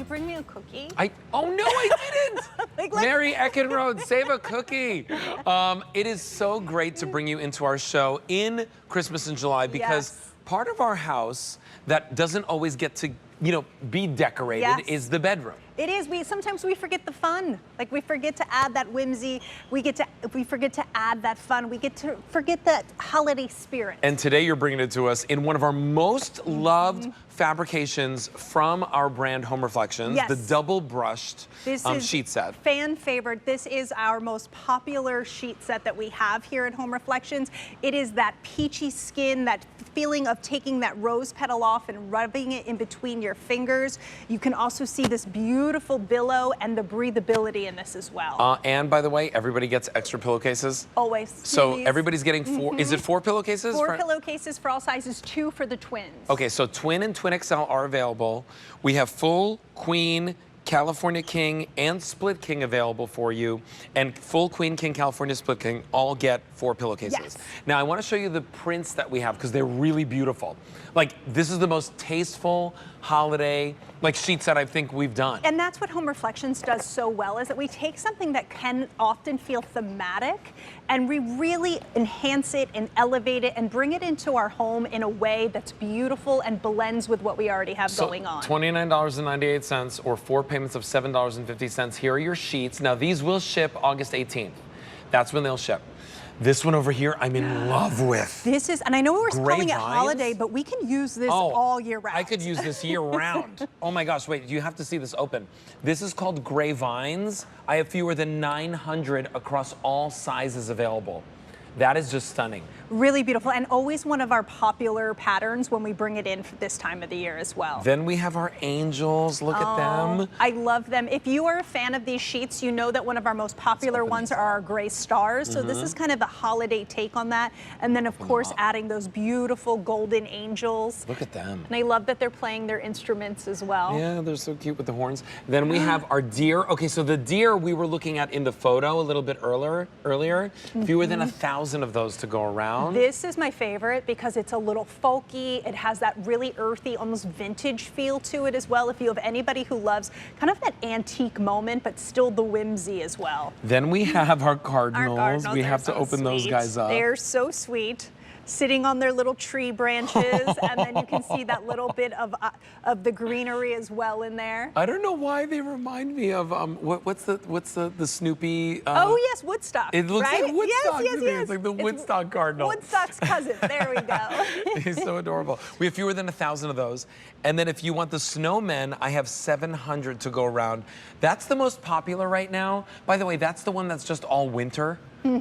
you bring me a cookie? Oh no, I didn't! Like, Mary Eckenrode, save a cookie. It is so great to bring you into our show in Christmas in July because part of our house that doesn't always get to, be decorated is the bedroom. It is. Sometimes we forget the fun. Like we forget to add that whimsy. We forget to add that fun. We get to forget that holiday spirit. And today you're bringing it to us in one of our most loved fabrications from our brand Home Reflections, the double brushed sheet set. Fan favorite. This is our most popular sheet set that we have here at Home Reflections. It is that peachy skin, that feeling of taking that rose petal off and rubbing it in between your fingers. You can also see this beautiful billow and the breathability in this as well. And by the way, everybody gets extra pillowcases. Always. So everybody's getting 4, is it 4 pillowcases? 4 pillowcases for all sizes, 2 for the twins. Okay, so twin and twin XL are available. We have full, queen, California King, and Split King available for you. And full Queen, King, California, Split King all get 4 pillowcases. Yes. Now, I want to show you the prints that we have because they're really beautiful. Like, this is the most tasteful holiday, sheet set I think we've done. And that's what Home Reflections does so well, is that we take something that can often feel thematic and we really enhance it and elevate it and bring it into our home in a way that's beautiful and blends with what we already have going on. $29.98 or 4 payments of $7.50. Here are your sheets. Now, these will ship August 18th. That's when they'll ship. This one over here, I'm in love with. This is, and I know we were calling it holiday, but we can use this all year round. I could use this year round. Oh my gosh, wait, you have to see this open. This is called Gray Vines. I have fewer than 900 across all sizes available. That is just stunning. Really beautiful, and always one of our popular patterns when we bring it in for this time of the year as well. Then we have our angels. Look at them. I love them. If you are a fan of these sheets, you know that one of our most popular ones are our gray stars. So this is kind of the holiday take on that. And then, of course, adding those beautiful golden angels. Look at them. And I love that they're playing their instruments as well. Yeah, they're so cute with the horns. Then we have our deer. Okay, so the deer we were looking at in the photo a little bit earlier. Fewer than 1,000 of those to go around. This is my favorite because it's a little folky. It has that really earthy, almost vintage feel to it as well. If you have anybody who loves kind of that antique moment, but still the whimsy as well. Then we have our cardinals. We have to open those guys up. They're so sweet, sitting on their little tree branches, and then you can see that little bit of the greenery as well in there. I don't know why they remind me of what's the Snoopy? Oh yes, Woodstock. It looks like Woodstock yes, to me. It's like the Woodstock cardinal. Woodstock's cousin. There we go. He's so adorable. We have fewer than 1,000 of those. And then if you want the snowmen, I have 700 to go around. That's the most popular right now. By the way, that's the one that's just all winter.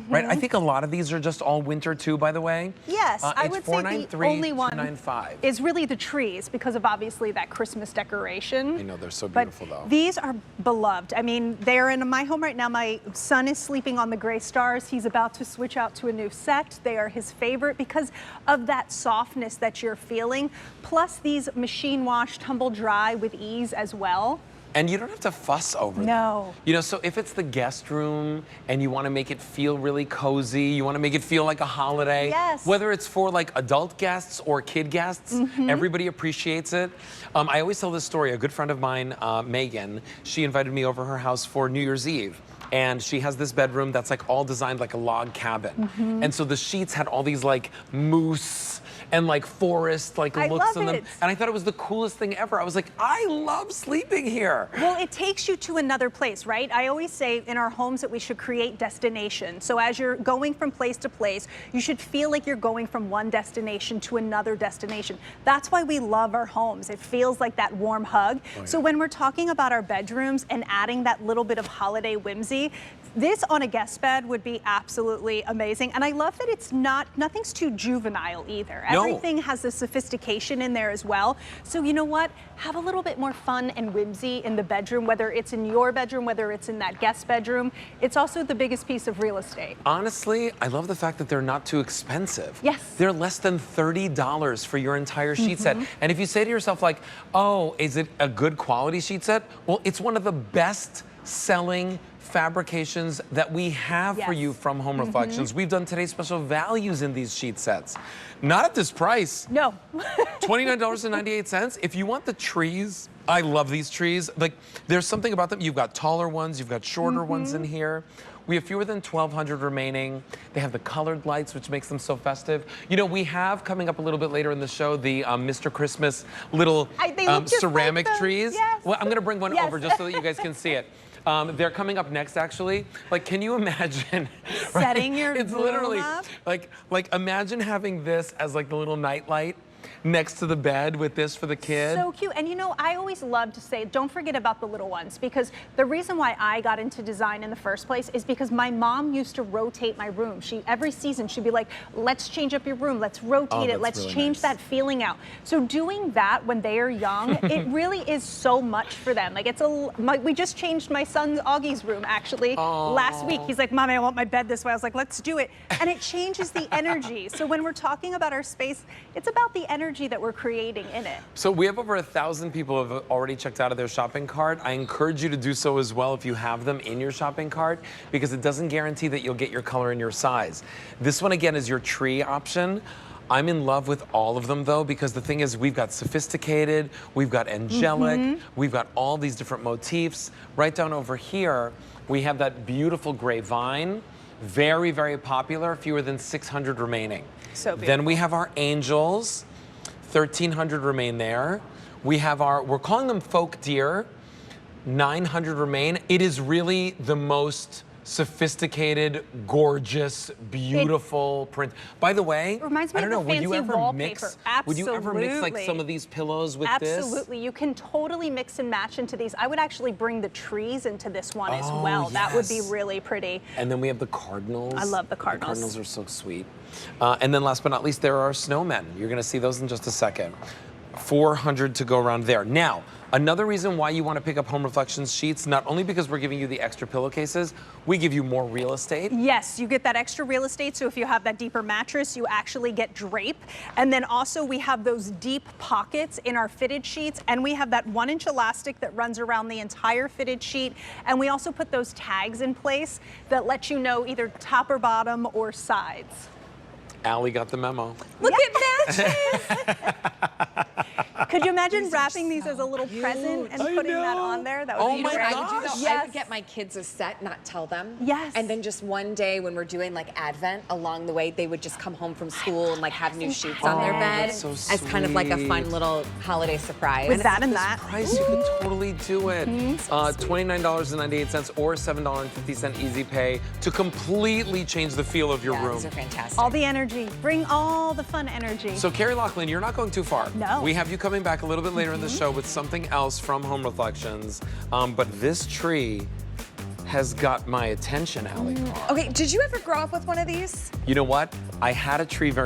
Right? I think a lot of these are just all winter too, by the way. Yes, I would say the only one $493,295 is really the trees because of obviously that Christmas decoration. I know, they're so beautiful though. These are beloved. I mean, they're in my home right now. My son is sleeping on the gray stars. He's about to switch out to a new set. They are his favorite because of that softness that you're feeling. Plus these machine wash, tumble dry with ease as well. And you don't have to fuss over them. No. So if it's the guest room and you want to make it feel really cozy, you want to make it feel like a holiday, whether it's for adult guests or kid guests, everybody appreciates it. I always tell this story. A good friend of mine, Megan, she invited me over her house for New Year's Eve. And she has this bedroom that's all designed like a log cabin. And so the sheets had all these moose and forest looks in them. And I thought it was the coolest thing ever. I was like, I love sleeping here. Well, it takes you to another place, right? I always say in our homes that we should create destinations. So as you're going from place to place, you should feel like you're going from one destination to another destination. That's why we love our homes. It feels like that warm hug. So when we're talking about our bedrooms and adding that little bit of holiday whimsy, this on a guest bed would be absolutely amazing. And I love that it's nothing's too juvenile either. No. Everything has the sophistication in there as well. So you know what? Have a little bit more fun and whimsy in the bedroom, whether it's in your bedroom, whether it's in that guest bedroom. It's also the biggest piece of real estate. Honestly, I love the fact that they're not too expensive. Yes. They're less than $30 for your entire sheet set. And if you say to yourself oh, is it a good quality sheet set? Well, it's one of the best selling fabrications that we have for you from Home Reflections. We've done today's special values in these sheet sets. Not at this price. No. $29.98. If you want the trees I love these trees. Like, there's something about them. You've got taller ones, you've got shorter ones in here. We have fewer than 1,200 remaining. They have the colored lights, which makes them so festive. You know, we have, coming up a little bit later in the show, the Mr. Christmas little ceramic trees. Yes. Well, I'm gonna bring one over just so that you guys can see it. They're coming up next, actually. Like, can you imagine setting your It's literally up? like imagine having this as like the little night light next to the bed with this for the kid. So cute. And you know, I always love to say, don't forget about the little ones, because the reason why I got into design in the first place is because my mom used to rotate my room. Every season she'd be like, let's change up your room, let's rotate it, let's really change that feeling out. So doing that when they are young, it really is so much for them. Like we just changed my son Augie's room actually last week. He's like, Mommy, I want my bed this way. I was like, let's do it. And it changes the energy. So when we're talking about our space, it's about the energy that we're creating in it. So we have over 1,000 people who have already checked out of their shopping cart. I encourage you to do so as well if you have them in your shopping cart, because it doesn't guarantee that you'll get your color and your size. This one again is your tree option. I'm in love with all of them though, because the thing is, we've got sophisticated, we've got angelic, we've got all these different motifs. Right down over here, we have that beautiful gray vine. Very, very popular, fewer than 600 remaining. So beautiful. Then we have our angels. 1,300 remain there. We have we're calling them folk deer. 900 remain. It is really the most sophisticated, gorgeous, beautiful print. By the way, reminds me I don't know, of the would you fancy ever wallpaper. mix? Absolutely. Would you ever mix like some of these pillows with this? Absolutely. You can totally mix and match into these. I would actually bring the trees into this one as well. Yes. That would be really pretty. And then we have the cardinals. I love the cardinals. The cardinals are so sweet. And then last but not least, there are snowmen. You're gonna see those in just a second. 400 to go around there. Now, another reason why you want to pick up Home Reflections sheets, not only because we're giving you the extra pillowcases, we give you more real estate. Yes, you get that extra real estate, so if you have that deeper mattress, you actually get drape. And then also we have those deep pockets in our fitted sheets, and we have that 1-inch elastic that runs around the entire fitted sheet, and we also put those tags in place that let you know either top or bottom or sides. Allie got the memo. Look at matches! Could you imagine wrapping these as a little present and putting that on there? That would be my great. gosh. I would do that. Yes. I would get my kids a set, not tell them. Yes. And then just one day when we're doing like Advent, along the way, they would just come home from school and like have new sheets on their bed that's so as kind of like a fun sweet. little holiday surprise. With that and that. Price, you could totally do it. $29.98 or $7.50 easy pay to completely change the feel of your room. These are fantastic. All the energy. Bring all the fun energy. So Carrie Laughlin, you're not going too far. No. We have you coming back a little bit later in the show with something else from Home Reflections. But this tree has got my attention, Allie. Okay, did you ever grow up with one of these? You know what? I had a tree very